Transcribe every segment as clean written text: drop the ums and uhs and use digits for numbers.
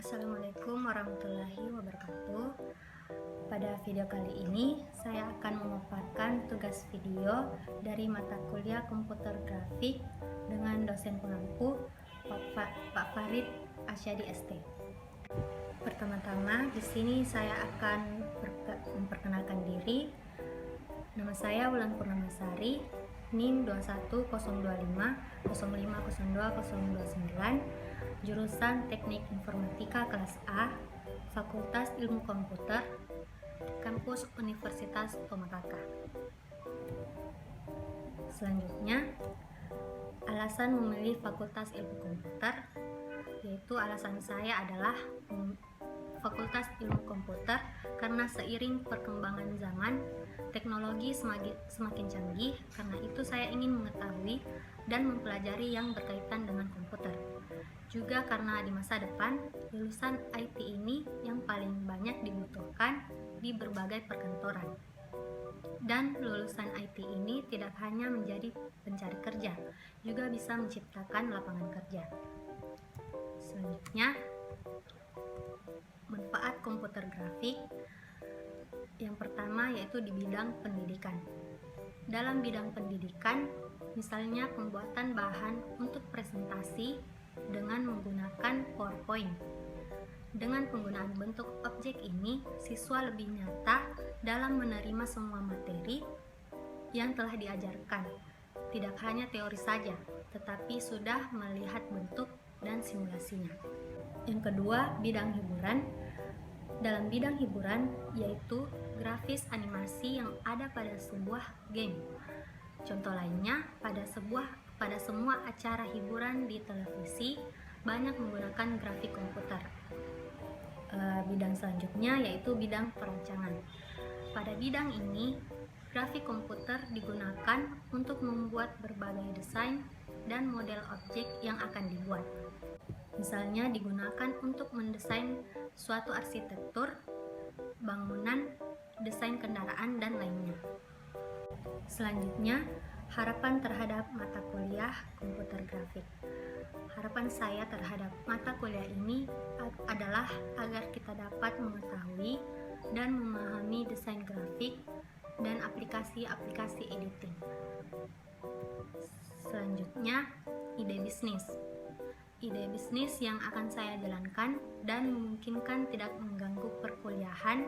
Assalamualaikum warahmatullahi wabarakatuh. Pada video kali ini saya akan memaparkan tugas video dari mata kuliah komputer grafik dengan dosen pengampu Pak Farid Asyadi ST. Pertama-tama di sini saya akan memperkenalkan diri. Nama saya Wulan Purnamasari, NIM 21025050229, jurusan Teknik Informatika kelas A, Fakultas Ilmu Komputer, Kampus Universitas Tomakaka. Selanjutnya, alasan memilih Fakultas Ilmu Komputer, yaitu alasan saya adalah Fakultas Ilmu Komputer karena seiring perkembangan zaman, teknologi semakin canggih. Karena itu saya ingin mengetahui dan mempelajari yang berkaitan dengan komputer. Juga karena di masa depan, lulusan IT ini yang paling banyak dibutuhkan di berbagai perkantoran. Dan lulusan IT ini tidak hanya menjadi pencari kerja, juga bisa menciptakan lapangan kerja. Selanjutnya, manfaat komputer grafik. Yang pertama yaitu di bidang pendidikan. Dalam bidang pendidikan, misalnya pembuatan bahan untuk presentasi dengan menggunakan PowerPoint. Dengan penggunaan bentuk objek ini, siswa lebih nyata dalam menerima semua materi yang telah diajarkan. Tidak hanya teori saja, tetapi sudah melihat bentuk dan simulasinya. Yang kedua, bidang hiburan. Dalam bidang hiburan, yaitu grafis animasi yang ada pada sebuah game. Contoh lainnya, pada semua acara hiburan di televisi banyak menggunakan grafik komputer. Bidang selanjutnya yaitu bidang perancangan. Pada bidang ini, grafik komputer digunakan untuk membuat berbagai desain dan model objek yang akan dibuat. Misalnya digunakan untuk mendesain suatu arsitektur, bangunan, desain kendaraan, dan lainnya. Selanjutnya, harapan terhadap mata kuliah komputer grafik. Harapan saya terhadap mata kuliah ini adalah agar kita dapat mengetahui dan memahami desain grafik dan aplikasi-aplikasi editing. Selanjutnya, ide bisnis. Ide bisnis yang akan saya jalankan dan memungkinkan tidak mengganggu perkuliahan,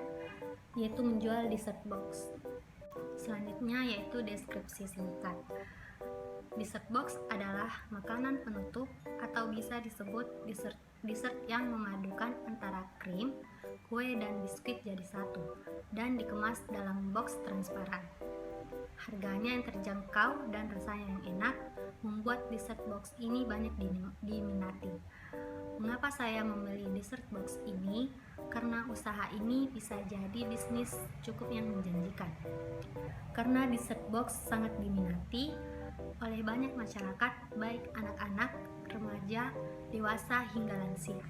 yaitu menjual dessert box. Selanjutnya yaitu deskripsi singkat. Dessert box adalah makanan penutup atau bisa disebut dessert yang memadukan antara krim, kue, dan biskuit jadi satu dan dikemas dalam box transparan. Harganya yang terjangkau dan rasanya yang enak membuat dessert box ini banyak diminati. Mengapa saya memilih dessert box ini? Karena usaha ini bisa jadi bisnis cukup yang menjanjikan. Karena dessert box sangat diminati oleh banyak masyarakat, baik anak-anak, remaja, dewasa, hingga lansia.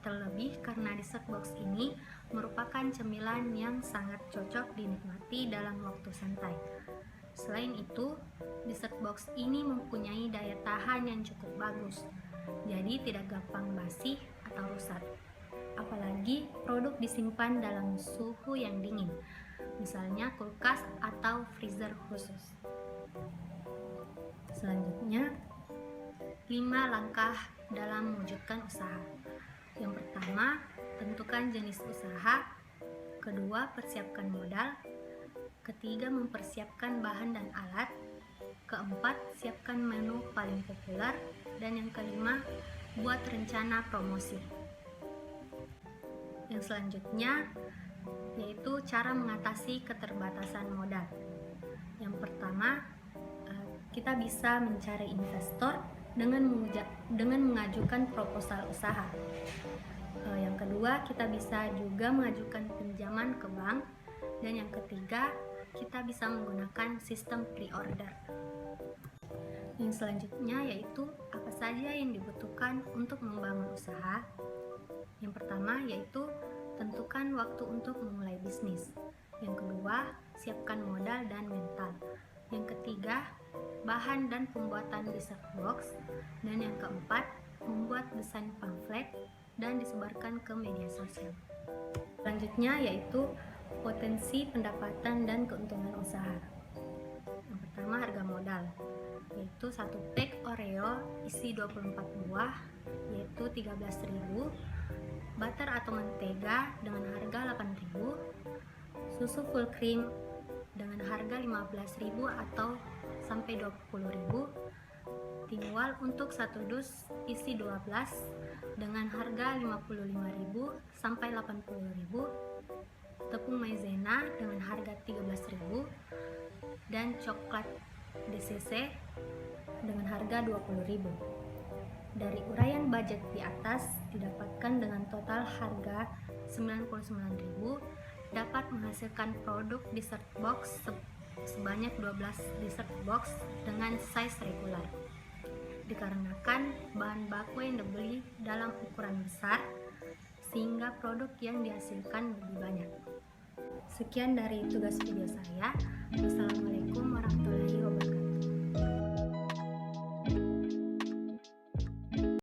Terlebih karena dessert box ini merupakan cemilan yang sangat cocok dinikmati dalam waktu santai. Selain itu, dessert box ini mempunyai daya tahan yang cukup bagus, jadi tidak gampang basi atau rusak. Apalagi produk disimpan dalam suhu yang dingin, misalnya kulkas atau freezer khusus. Selanjutnya, 5 langkah dalam mewujudkan usaha. Yang pertama, tentukan jenis usaha. Kedua, persiapkan modal. Ketiga, mempersiapkan bahan dan alat. Keempat, siapkan menu paling populer. Dan yang kelima, buat rencana promosi. Yang selanjutnya yaitu cara mengatasi keterbatasan modal. Yang pertama, kita bisa mencari investor dengan mengajukan proposal usaha. Yang kedua, kita bisa juga mengajukan pinjaman ke bank. Dan yang ketiga, kita bisa menggunakan sistem pre-order. Yang selanjutnya yaitu apa saja yang dibutuhkan untuk membangun usaha. Yang pertama yaitu tentukan waktu untuk memulai bisnis. Yang kedua, siapkan modal dan mental. Yang ketiga, bahan dan pembuatan dessert box. Dan yang keempat, membuat desain pamflet. dan disebarkan ke media sosial. Selanjutnya yaitu potensi pendapatan dan keuntungan usaha. Yang pertama, harga modal, yaitu satu pack Oreo isi 24 buah yaitu 13.000, butter atau mentega dengan harga 8.000, susu full cream dengan harga 15.000 atau sampai 20.000, tingwal untuk satu dus isi 12 dengan harga 55.000 sampai 80.000, tepung maizena dengan harga 13.000, dan coklat DCC dengan harga 20.000. Dari uraian budget di atas didapatkan dengan total harga 99.000 dapat menghasilkan produk dessert box sebanyak 12 dessert box dengan size regular. Dikarenakan bahan baku yang dibeli dalam ukuran besar sehingga produk yang dihasilkan lebih banyak. Sekian dari tugas video saya.